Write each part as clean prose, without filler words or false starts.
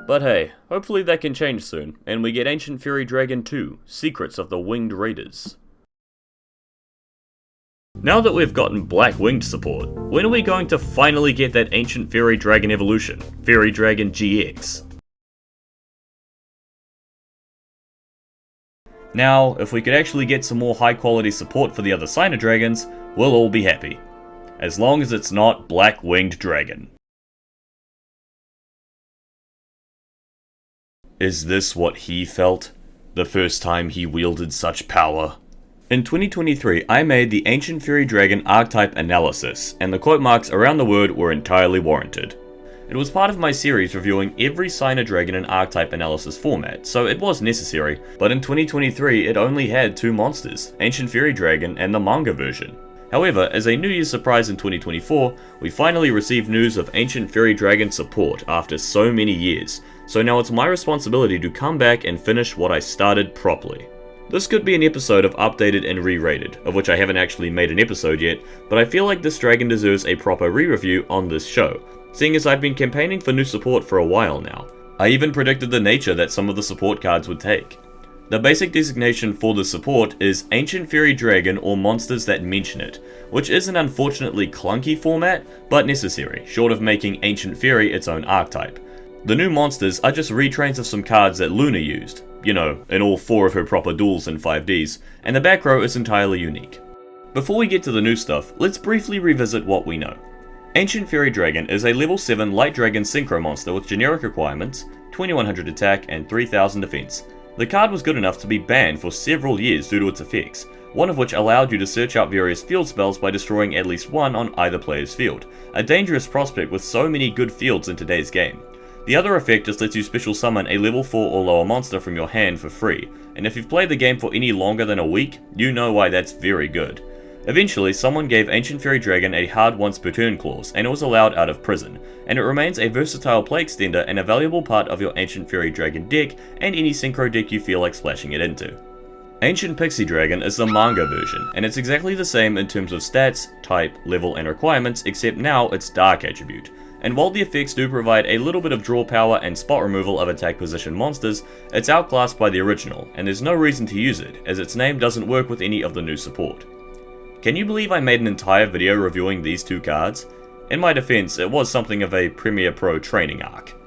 But hey, hopefully that can change soon, and we get Ancient Fairy Dragon 2, Secrets of the Winged Raiders. Now that we've gotten Black Winged support, when are we going to finally get that Ancient Fairy Dragon evolution, Fairy Dragon GX? Now, if we could actually get some more high quality support for the other Signer Dragons, we'll all be happy. As long as it's not Black Winged Dragon. Is this what he felt? The first time he wielded such power? In 2023, I made the Ancient Fairy Dragon Archetype analysis, and the quote marks around the word were entirely warranted. It was part of my series reviewing every Signer Dragon in Archetype analysis format, so it was necessary, but in 2023 it only had two monsters, Ancient Fairy Dragon and the manga version. However, as a New Year's surprise in 2024, we finally received news of Ancient Fairy Dragon support after so many years, so now it's my responsibility to come back and finish what I started properly. This could be an episode of Updated and Re-Rated, of which I haven't actually made an episode yet, but I feel like this dragon deserves a proper re-review on this show, seeing as I've been campaigning for new support for a while now. I even predicted the nature that some of the support cards would take. The basic designation for the support is Ancient Fairy Dragon or monsters that mention it, which is an unfortunately clunky format, but necessary, short of making Ancient Fairy its own archetype. The new monsters are just retrains of some cards that Luna used, you know, in all 4 of her proper duels in 5Ds, and the back row is entirely unique. Before we get to the new stuff, let's briefly revisit what we know. Ancient Fairy Dragon is a level 7 Light Dragon Synchro monster with generic requirements, 2100 attack and 3000 defense. The card was good enough to be banned for several years due to its effects, one of which allowed you to search out various field spells by destroying at least one on either player's field, a dangerous prospect with so many good fields in today's game. The other effect just lets you special summon a level 4 or lower monster from your hand for free, and if you've played the game for any longer than a week, you know why that's very good. Eventually, someone gave Ancient Fairy Dragon a hard once per turn clause, and it was allowed out of prison, and it remains a versatile play extender and a valuable part of your Ancient Fairy Dragon deck and any synchro deck you feel like splashing it into. Ancient Pixie Dragon is the manga version, and it's exactly the same in terms of stats, type, level, and requirements, except now it's Dark attribute. And while the effects do provide a little bit of draw power and spot removal of attack position monsters, it's outclassed by the original, and there's no reason to use it, as its name doesn't work with any of the new support. Can you believe I made an entire video reviewing these two cards? In my defense, it was something of a Premiere Pro training arc.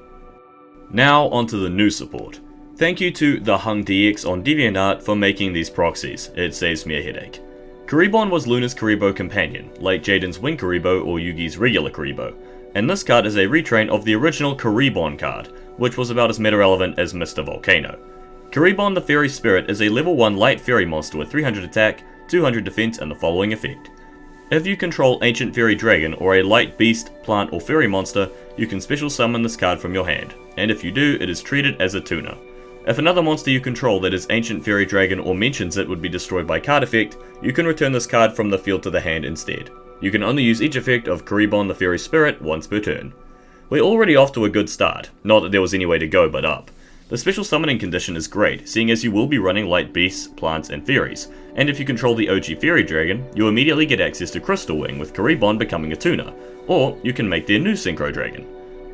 Now onto the new support. Thank you to the Hung DX on DeviantArt for making these proxies, it saves me a headache. Kuribon was Luna's Kuribo companion, like Jaden's Wing Kuribo or Yugi's regular Kuribo, and this card is a retrain of the original Kuribon card, which was about as meta-relevant as Mr. Volcano. Kuribon the Fairy Spirit is a level 1 light fairy monster with 300 attack, 200 defense and the following effect. If you control Ancient Fairy Dragon or a light beast, plant or fairy monster, you can special summon this card from your hand, and if you do, it is treated as a tuner. If another monster you control that is Ancient Fairy Dragon or mentions it would be destroyed by card effect, you can return this card from the field to the hand instead. You can only use each effect of Kuribon the Fairy Spirit once per turn. We're already off to a good start, not that there was any way to go but up. The special summoning condition is great, seeing as you will be running light beasts, plants, and fairies, and if you control the OG Fairy Dragon, you immediately get access to Crystal Wing with Kuribon becoming a tuner, or you can make their new Synchro Dragon.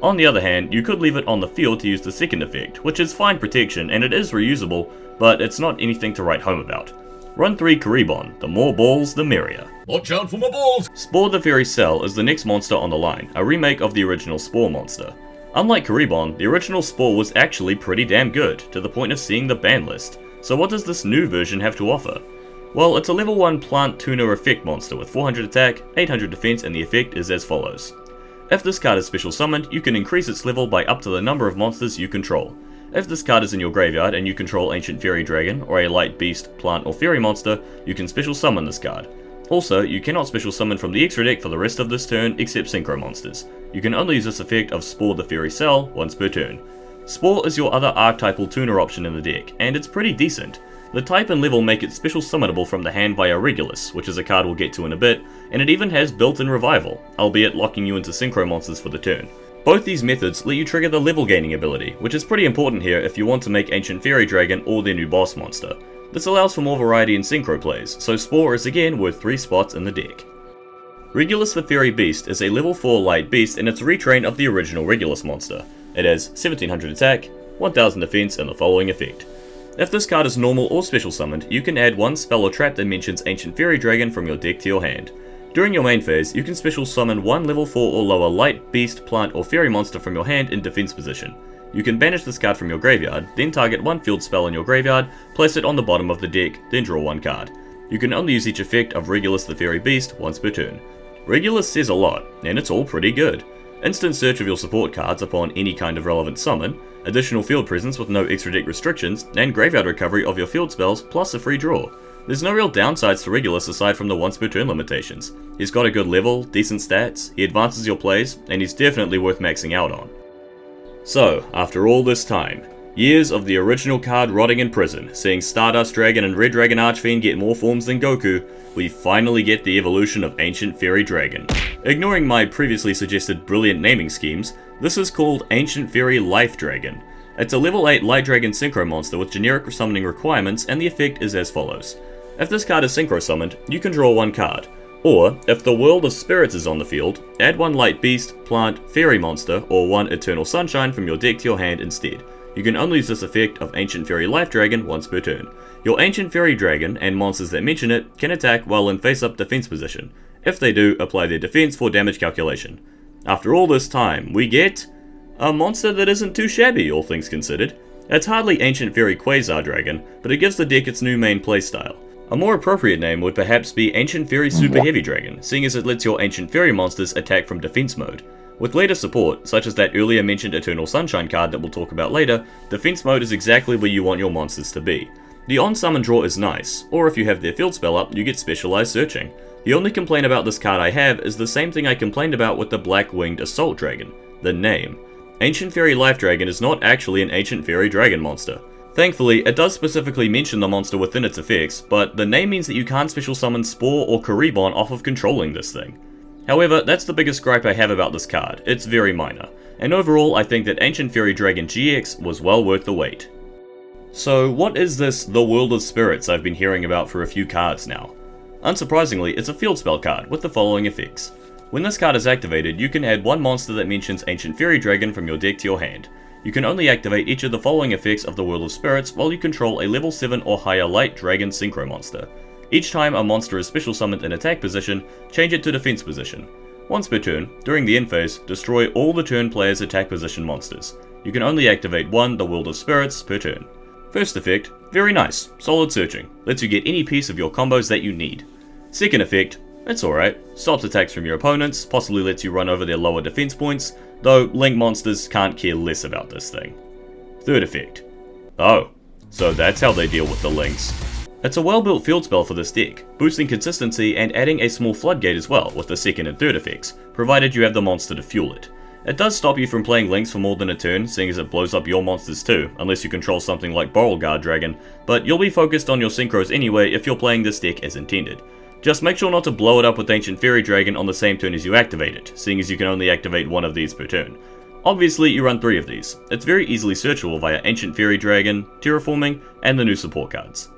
On the other hand, you could leave it on the field to use the second effect, which is fine protection and it is reusable, but it's not anything to write home about. Run 3 Kuribon, the more balls the merrier. Watch out for my balls! Spore the Fairy Cell is the next monster on the line, a remake of the original Spore monster. Unlike Kuribon, the original Spore was actually pretty damn good, to the point of seeing the ban list. So what does this new version have to offer? Well, it's a level 1 plant tuner effect monster with 400 attack, 800 defense, and the effect is as follows. If this card is special summoned, you can increase its level by up to the number of monsters you control. If this card is in your graveyard and you control Ancient Fairy Dragon or a light beast, plant, or fairy monster, you can special summon this card. Also, you cannot special summon from the extra deck for the rest of this turn except synchro monsters. You can only use this effect of Spore the Fairy Cell once per turn. Spore is your other archetypal tuner option in the deck, and it's pretty decent. The type and level make it special summonable from the hand via Regulus, which is a card we'll get to in a bit, and it even has built-in revival, albeit locking you into synchro monsters for the turn. Both these methods let you trigger the level gaining ability, which is pretty important here if you want to make Ancient Fairy Dragon or their new boss monster. This allows for more variety in synchro plays, so Spore is again worth 3 spots in the deck. Regulus the Fairy Beast is a level 4 light beast and it's a retrain of the original Regulus monster. It has 1700 attack, 1000 defense, and the following effect. If this card is normal or special summoned, you can add one spell or trap that mentions Ancient Fairy Dragon from your deck to your hand. During your main phase, you can special summon one level 4 or lower light, beast, plant, or fairy monster from your hand in defense position. You can banish this card from your graveyard, then target one field spell in your graveyard, place it on the bottom of the deck, then draw one card. You can only use each effect of Regulus the Fairy Beast once per turn. Regulus says a lot, and it's all pretty good. Instant search of your support cards upon any kind of relevant summon, additional field presence with no extra deck restrictions, and graveyard recovery of your field spells plus a free draw. There's no real downsides to Regulus aside from the once per turn limitations. He's got a good level, decent stats, he advances your plays, and he's definitely worth maxing out on. So, after all this time, years of the original card rotting in prison, seeing Stardust Dragon and Red Dragon Archfiend get more forms than Goku, we finally get the evolution of Ancient Fairy Dragon. Ignoring my previously suggested brilliant naming schemes, this is called Ancient Fairy Life Dragon. It's a level 8 Light Dragon Synchro monster with generic summoning requirements, and the effect is as follows. If this card is Synchro summoned, you can draw one card. Or, if the World of Spirits is on the field, add one Light Beast, Plant, Fairy Monster, or one Eternal Sunshine from your deck to your hand instead. You can only use this effect of Ancient Fairy Life Dragon once per turn. Your Ancient Fairy Dragon, and monsters that mention it, can attack while in face-up defense position. If they do, apply their defense for damage calculation. After all this time, we get a monster that isn't too shabby, all things considered. It's hardly Ancient Fairy Quasar Dragon, but it gives the deck its new main playstyle. A more appropriate name would perhaps be Ancient Fairy Super Heavy Dragon, seeing as it lets your Ancient Fairy monsters attack from defense mode. With later support, such as that earlier mentioned Eternal Sunshine card that we'll talk about later, defense mode is exactly where you want your monsters to be. The on-summon draw is nice, or if you have their field spell up, you get specialized searching. The only complaint about this card I have is the same thing I complained about with the Black-Winged Assault Dragon, the name. Ancient Fairy Life Dragon is not actually an Ancient Fairy Dragon monster. Thankfully, it does specifically mention the monster within its effects, but the name means that you can't special summon Spore or Kuribon off of controlling this thing. However, that's the biggest gripe I have about this card, it's very minor, and overall I think that Ancient Fairy Dragon GX was well worth the wait. So what is this The World of Spirits I've been hearing about for a few cards now? Unsurprisingly, it's a field spell card with the following effects. When this card is activated, you can add one monster that mentions Ancient Fairy Dragon from your deck to your hand. You can only activate each of the following effects of the World of Spirits while you control a level 7 or higher Light Dragon Synchro monster. Each time a monster is special summoned in attack position, change it to defense position. Once per turn, during the end phase, destroy all the turn player's attack position monsters. You can only activate one The World of Spirits per turn. First effect, very nice, solid searching, lets you get any piece of your combos that you need. Second effect, it's alright, stops attacks from your opponents, possibly lets you run over their lower defense points, though Link monsters can't care less about this thing. Third effect, oh, so that's how they deal with the Links. It's a well-built field spell for this deck, boosting consistency and adding a small floodgate as well with the second and third effects, provided you have the monster to fuel it. It does stop you from playing Links for more than a turn, seeing as it blows up your monsters too, unless you control something like Beauregard Dragon, but you'll be focused on your synchros anyway if you're playing this deck as intended. Just make sure not to blow it up with Ancient Fairy Dragon on the same turn as you activate it, seeing as you can only activate one of these per turn. Obviously, you run 3 of these. It's very easily searchable via Ancient Fairy Dragon, Terraforming, and the new support cards.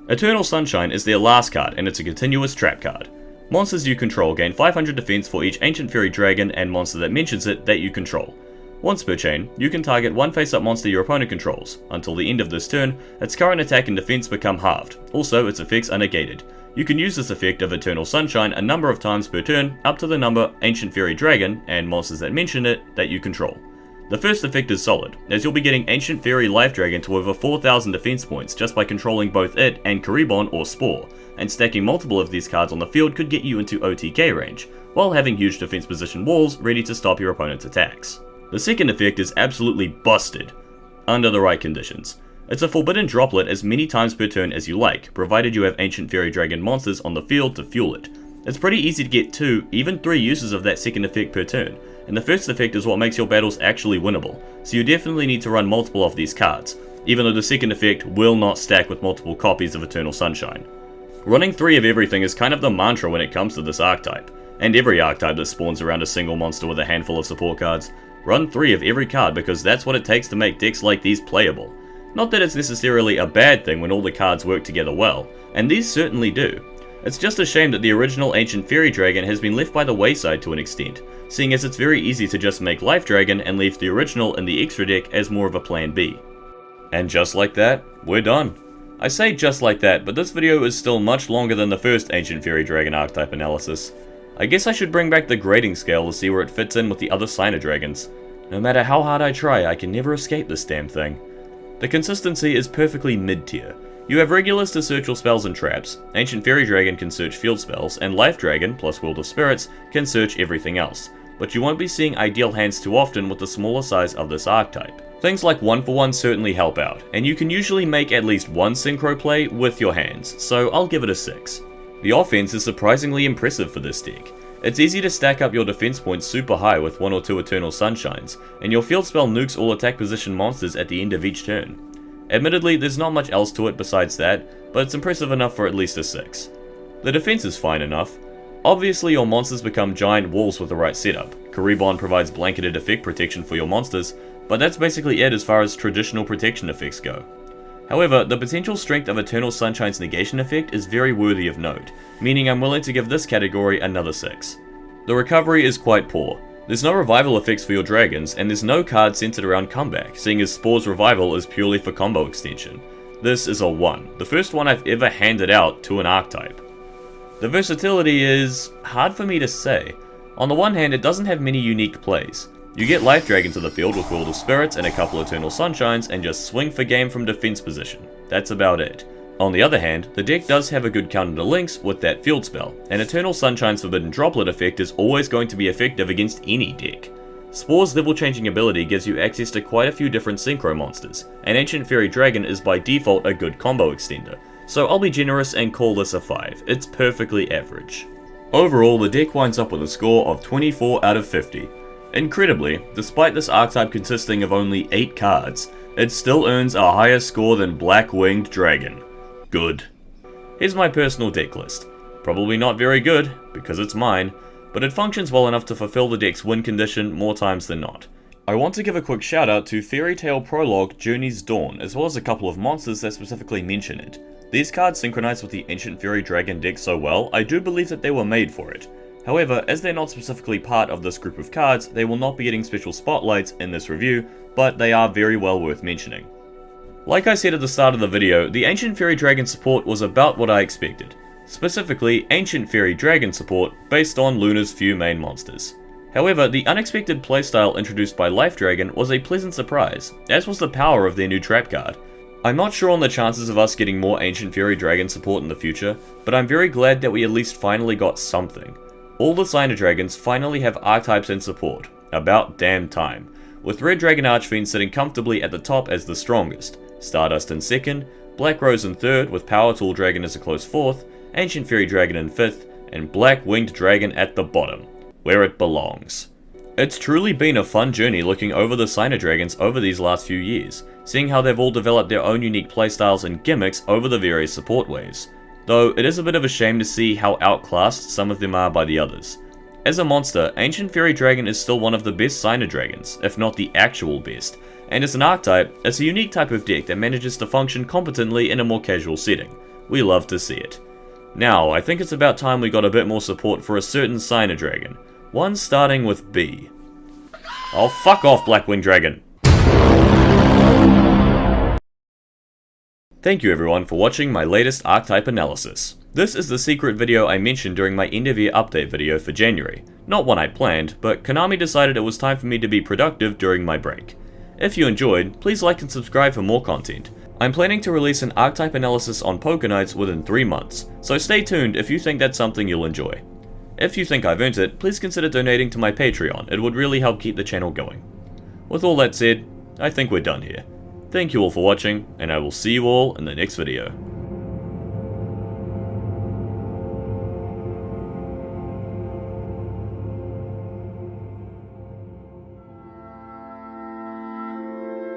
Eternal Sunshine is their last card, and it's a continuous trap card. Monsters you control gain 500 defense for each Ancient Fairy Dragon and monster that mentions it that you control. Once per chain, you can target one face-up monster your opponent controls. Until the end of this turn, its current attack and defense become halved. Also, its effects are negated. You can use this effect of Eternal Sunshine a number of times per turn, up to the number Ancient Fairy Dragon and monsters that mention it that you control. The first effect is solid, as you'll be getting Ancient Fairy Life Dragon to over 4,000 defense points just by controlling both it and Kuribon or Spore, and stacking multiple of these cards on the field could get you into OTK range, while having huge defense position walls ready to stop your opponent's attacks. The second effect is absolutely busted, under the right conditions. It's a forbidden droplet as many times per turn as you like, provided you have Ancient Fairy Dragon monsters on the field to fuel it. It's pretty easy to get 2, even 3 uses of that second effect per turn, and the first effect is what makes your battles actually winnable, so you definitely need to run multiple of these cards, even though the second effect will not stack with multiple copies of Eternal Sunshine. Running 3 of everything is kind of the mantra when it comes to this archetype, and every archetype that spawns around a single monster with a handful of support cards. Run 3 of every card because that's what it takes to make decks like these playable. Not that it's necessarily a bad thing when all the cards work together well, and these certainly do. It's just a shame that the original Ancient Fairy Dragon has been left by the wayside to an extent, seeing as it's very easy to just make Life Dragon and leave the original in the extra deck as more of a plan B. And just like that, we're done. I say just like that, but this video is still much longer than the first Ancient Fairy Dragon archetype analysis. I guess I should bring back the grading scale to see where it fits in with the other Signer Dragons. No matter how hard I try, I can never escape this damn thing. The consistency is perfectly mid-tier. You have Regulus to search your spells and traps, Ancient Fairy Dragon can search field spells, and Life Dragon, plus World of Spirits, can search everything else. But you won't be seeing ideal hands too often with the smaller size of this archetype. Things like 1-for-1 certainly help out, and you can usually make at least one synchro play with your hands, so I'll give it a 6. The offense is surprisingly impressive for this deck. It's easy to stack up your defense points super high with 1 or 2 Eternal Sunshines, and your field spell nukes all attack position monsters at the end of each turn. Admittedly, there's not much else to it besides that, but it's impressive enough for at least a 6. The defense is fine enough. Obviously your monsters become giant walls with the right setup. Kuribon provides blanketed effect protection for your monsters, but that's basically it as far as traditional protection effects go. However, the potential strength of Eternal Sunshine's negation effect is very worthy of note, meaning I'm willing to give this category another 6. The recovery is quite poor. There's no revival effects for your dragons, and there's no card centered around comeback, seeing as Spore's revival is purely for combo extension. This is a 1, the first one I've ever handed out to an archetype. The versatility is hard for me to say. On the one hand, it doesn't have many unique plays. You get Life Dragon to the field with World of Spirits and a couple Eternal Sunshines and just swing for game from defense position. That's about it. On the other hand, the deck does have a good counter to links with that field spell, and Eternal Sunshine's Forbidden Droplet effect is always going to be effective against any deck. Spore's level changing ability gives you access to quite a few different synchro monsters, and Ancient Fairy Dragon is by default a good combo extender, so I'll be generous and call this a 5, it's perfectly average. Overall, the deck winds up with a score of 24 out of 50. Incredibly, despite this archetype consisting of only 8 cards, it still earns a higher score than Black Winged Dragon. Good. Here's my personal deck list. Probably not very good, because it's mine, but it functions well enough to fulfill the deck's win condition more times than not. I want to give a quick shout out to Fairy Tale Prologue Journey's Dawn, as well as a couple of monsters that specifically mention it. These cards synchronize with the Ancient Fairy Dragon deck so well, I do believe that they were made for it. However, as they're not specifically part of this group of cards, they will not be getting special spotlights in this review, but they are very well worth mentioning. Like I said at the start of the video, the Ancient Fairy Dragon support was about what I expected. Specifically, Ancient Fairy Dragon support based on Luna's few main monsters. However, the unexpected playstyle introduced by Life Dragon was a pleasant surprise, as was the power of their new trap card. I'm not sure on the chances of us getting more Ancient Fairy Dragon support in the future, but I'm very glad that we at least finally got something. All the Signer Dragons finally have archetypes in support. About damn time. With Red Dragon Archfiend sitting comfortably at the top as the strongest, Stardust in second, Black Rose in third with Power Tool Dragon as a close fourth, Ancient Fairy Dragon in fifth, and Black Winged Dragon at the bottom, where it belongs. It's truly been a fun journey looking over the Signer Dragons over these last few years, seeing how they've all developed their own unique playstyles and gimmicks over the various support waves. Though it is a bit of a shame to see how outclassed some of them are by the others. As a monster, Ancient Fairy Dragon is still one of the best Signer Dragons, if not the actual best, and as an archetype, it's a unique type of deck that manages to function competently in a more casual setting. We love to see it. Now, I think it's about time we got a bit more support for a certain Signer Dragon, one starting with B. Oh, fuck off, Blackwing Dragon! Thank you everyone for watching my latest archetype analysis. This is the secret video I mentioned during my end of year update video for January. Not one I planned, but Konami decided it was time for me to be productive during my break. If you enjoyed, please like and subscribe for more content. I'm planning to release an archetype analysis on Poker Nights within 3 months, so stay tuned if you think that's something you'll enjoy. If you think I've earned it, please consider donating to my Patreon, it would really help keep the channel going. With all that said, I think we're done here. Thank you all for watching, and I will see you all in the next video.